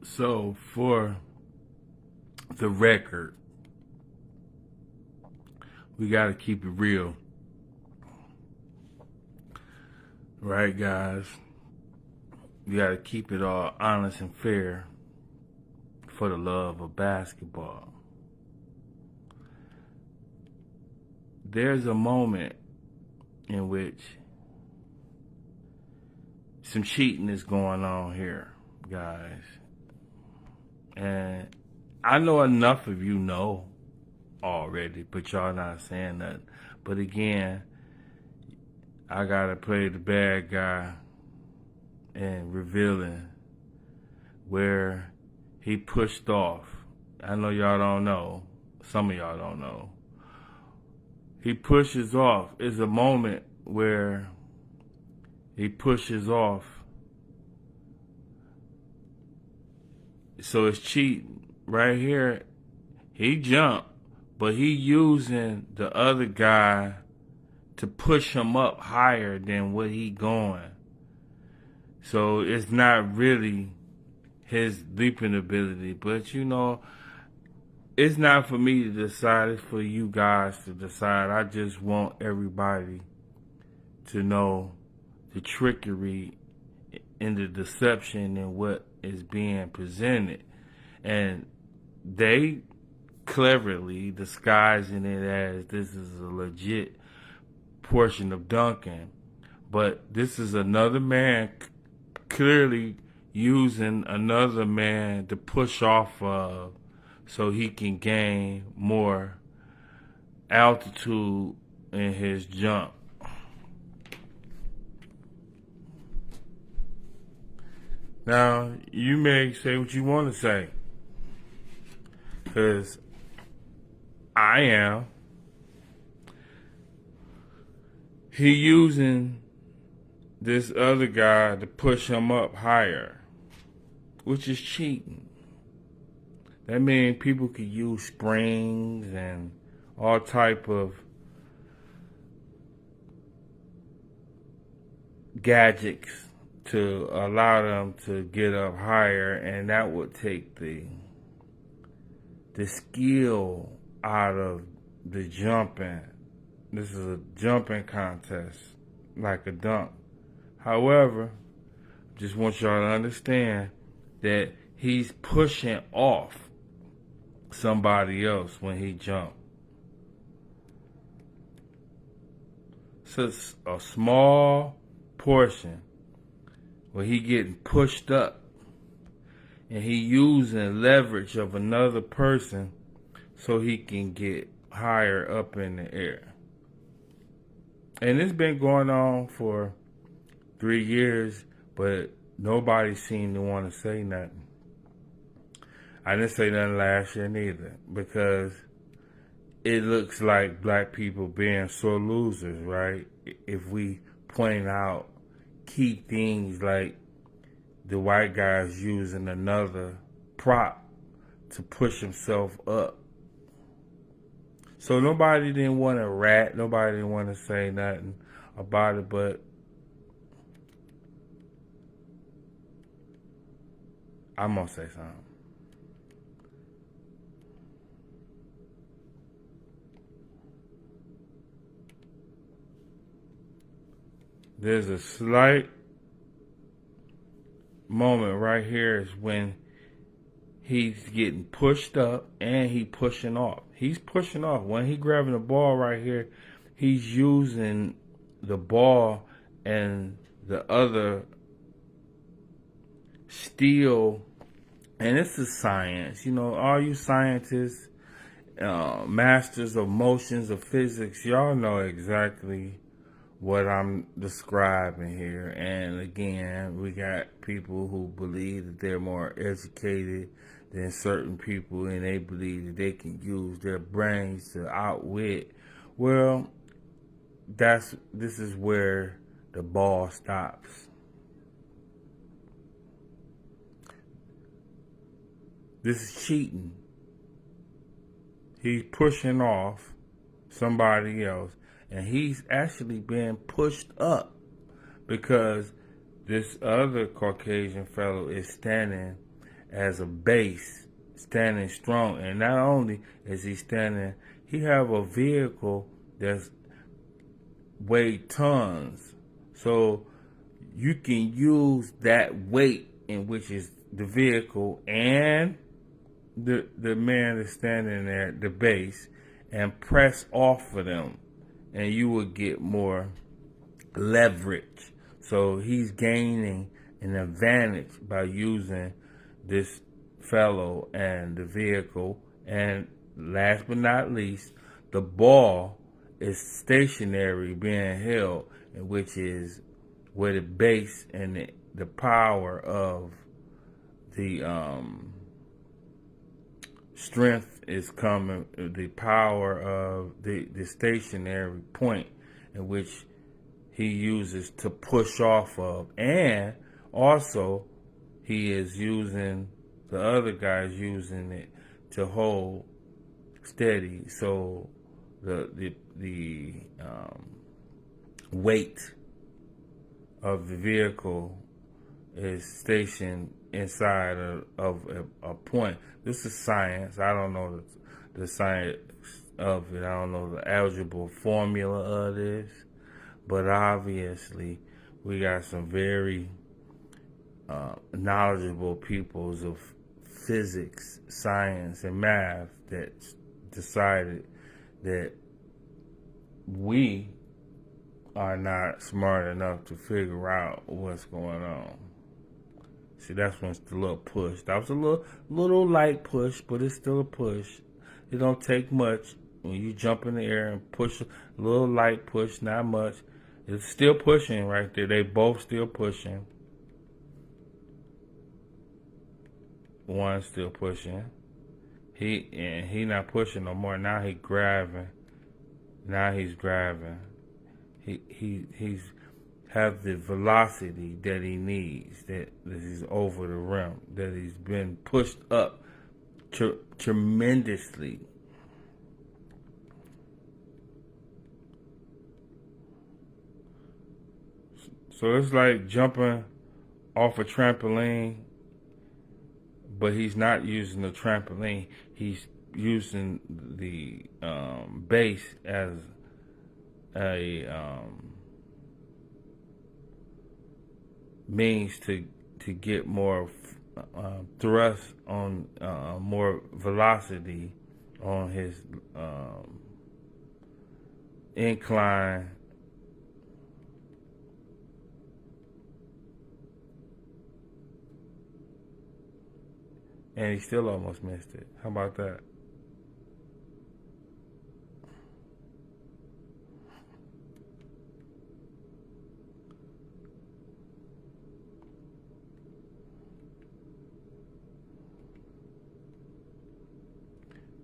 So, for the record, we got to keep it real. Right, guys? We got to keep it all honest and fair for the love of basketball. There's a moment in which some cheating is going on here, guys. And I know enough of you know already, but y'all not saying nothing. But again, I gotta play the bad guy and revealing where he pushed off. I know y'all don't know. Some of y'all don't know. He pushes off. It's a moment where he pushes off. So it's cheating. Right here, he jumped, but he using the other guy to push him up higher than what he going. So it's not really his leaping ability, but it's not for me to decide, it's for you guys to decide. I just want everybody to know the trickery and the deception and what is being presented. And they cleverly disguising it as this is a legit portion of dunking. But this is another man clearly using another man to push off of so he can gain more altitude in his jump. Now, you may say what you want to say, because I am. He using this other guy to push him up higher, which is cheating. That means people could use springs and all type of gadgets to allow them to get up higher, and that would take the skill out of the jumping. This is a jumping contest, like a dunk. However, just want y'all to understand that he's pushing off somebody else when he jumps. So it's a small portion where he getting pushed up and he using leverage of another person so he can get higher up in the air. And it's been going on for 3 years, but nobody seemed to want to say nothing. I didn't say nothing last year neither, because it looks like black people being sore losers, right? If we point out key things like the white guy's using another prop to push himself up. So nobody didn't want to rat, nobody didn't want to say nothing about it, but I'm going to say something. There's a slight moment right here is when he's getting pushed up and he pushing off. He's pushing off. When he grabbing the ball right here, he's using the ball and the other steel. And this is science. All you scientists, masters of motions of physics, y'all know exactly what I'm describing here. And again, we got people who believe that they're more educated than certain people, and they believe that they can use their brains to outwit. Well, this is where the ball stops. This is cheating. He's pushing off somebody else, and he's actually being pushed up because this other Caucasian fellow is standing as a base, standing strong. And not only is he standing, he have a vehicle that's weigh tons. So you can use that weight in which is the vehicle and the man that's standing there at the base and press off of them, and you will get more leverage. So he's gaining an advantage by using this fellow and the vehicle. And last but not least, the ball is stationary, being held, which is where the base and the power of the strength is coming, the power of the stationary point in which he uses to push off of. And also he is using, the other guy's using it to hold steady. So the weight of the vehicle is stationed inside of a point. This is science. I don't know the science of it. I don't know the algebra formula of this. But obviously, we got some very knowledgeable peoples of physics, science, and math that decided that we are not smart enough to figure out what's going on. See, that's when it's the little push. That was a little light push, but it's still a push. It don't take much when you jump in the air and push a little light push, not much. It's still pushing right there. They both still pushing. One's still pushing. He not pushing no more. Now he grabbing. Now he's grabbing. He's have the velocity that he needs, that he's over the rim, that he's been pushed up tremendously. So it's like jumping off a trampoline, but he's not using the trampoline. He's using the base as a means to get more thrust on, more velocity on his incline. And he still almost missed it. How about that?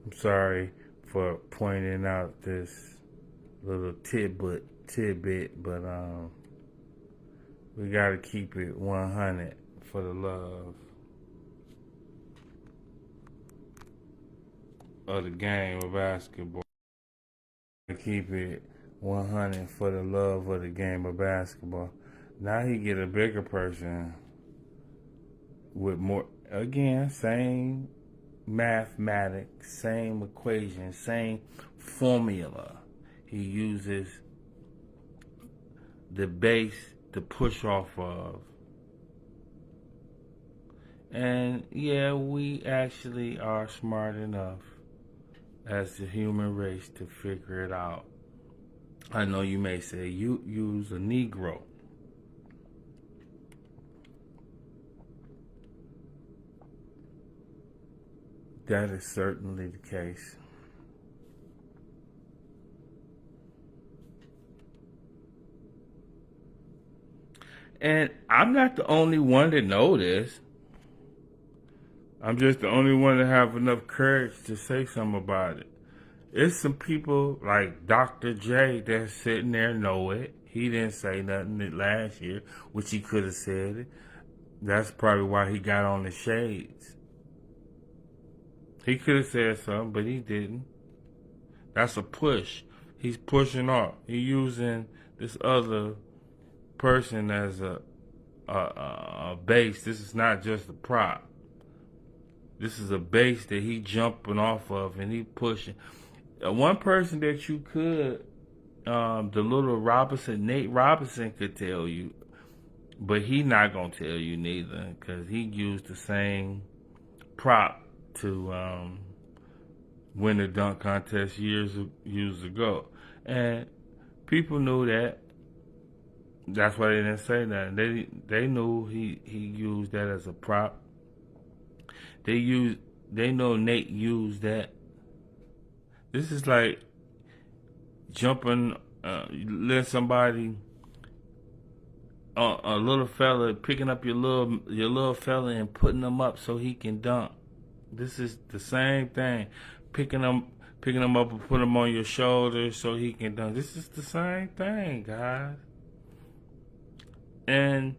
I'm sorry for pointing out this little tidbit, but we gotta keep it 100 for the love of the game of basketball. Keep it 100 for the love of the game of basketball. Now he get a bigger person with more, again, same mathematics, same equation, same formula. He uses the base to push off of. And yeah, we actually are smart enough as the human race to figure it out. I know you may say you use a Negro. That is certainly the case. And I'm not the only one to know this. I'm just the only one to have enough courage to say something about it. It's some people like Dr. J that's sitting there know it. He didn't say nothing last year, which he could have said it. That's probably why he got on the shades. He could have said something, but he didn't. That's a push. He's pushing off. He's using this other person as a base. This is not just a prop. This is a base that he jumping off of and he pushing. One person that you could, the little Robinson, Nate Robinson could tell you, but he not gonna tell you neither, because he used the same prop to win the dunk contest years ago, and people knew that. That's why they didn't say that. They knew he used that as a prop. They know Nate used that. This is like jumping, let somebody, a little fella, picking up your little fella and putting him up so he can dunk. This is the same thing. Picking him up and put him on your shoulders so he can dunk. This is the same thing, guys. And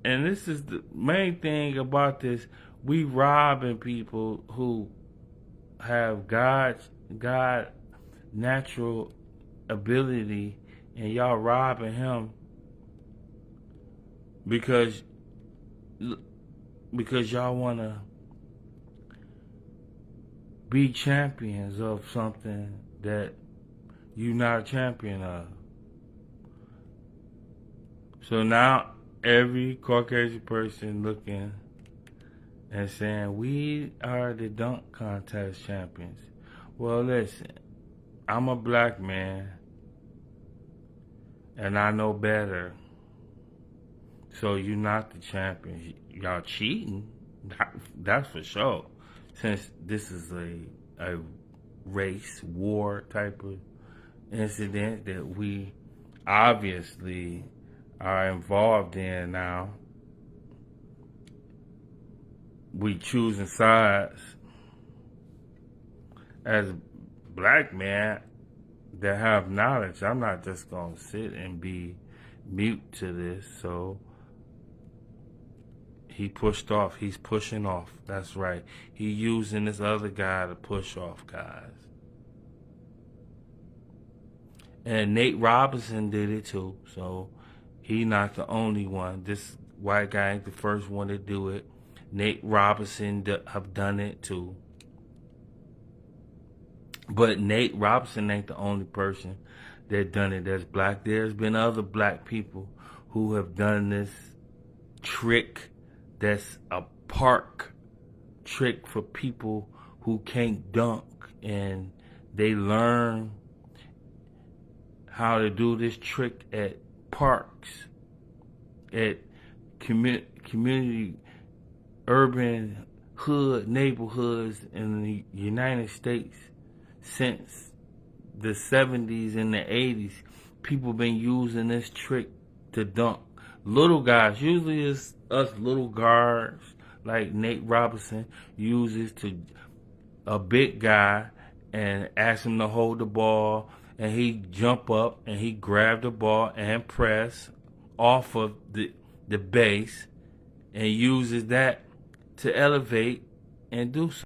this is the main thing about this. We robbing people who have God natural ability, and y'all robbing him because y'all want to be champions of something that you're not a champion of. So now every Caucasian person looking and saying, we are the dunk contest champions. Well, listen, I'm a black man and I know better. So you're not the champions. Y'all cheating, that's for sure. Since this is a race war type of incident that we obviously are involved in now, we choosing sides. As black men that have knowledge, I'm not just gonna sit and be mute to this. So he pushed off. He's pushing off. That's right. He using this other guy to push off, guys. And Nate Robinson did it too. So he not the only one. This white guy ain't the first one to do it. Nate Robinson have done it too. But Nate Robinson ain't the only person that done it that's black. There's been other black people who have done this trick that's a park trick for people who can't dunk, and they learn how to do this trick at parks, at community, urban hood neighborhoods in the United States. Since the 70s and the 80s, people been using this trick to dunk. Little guys, usually it's us little guards like Nate Robinson uses to a big guy and ask him to hold the ball, and he jump up and he grab the ball and press off of the base and uses that to elevate and do something.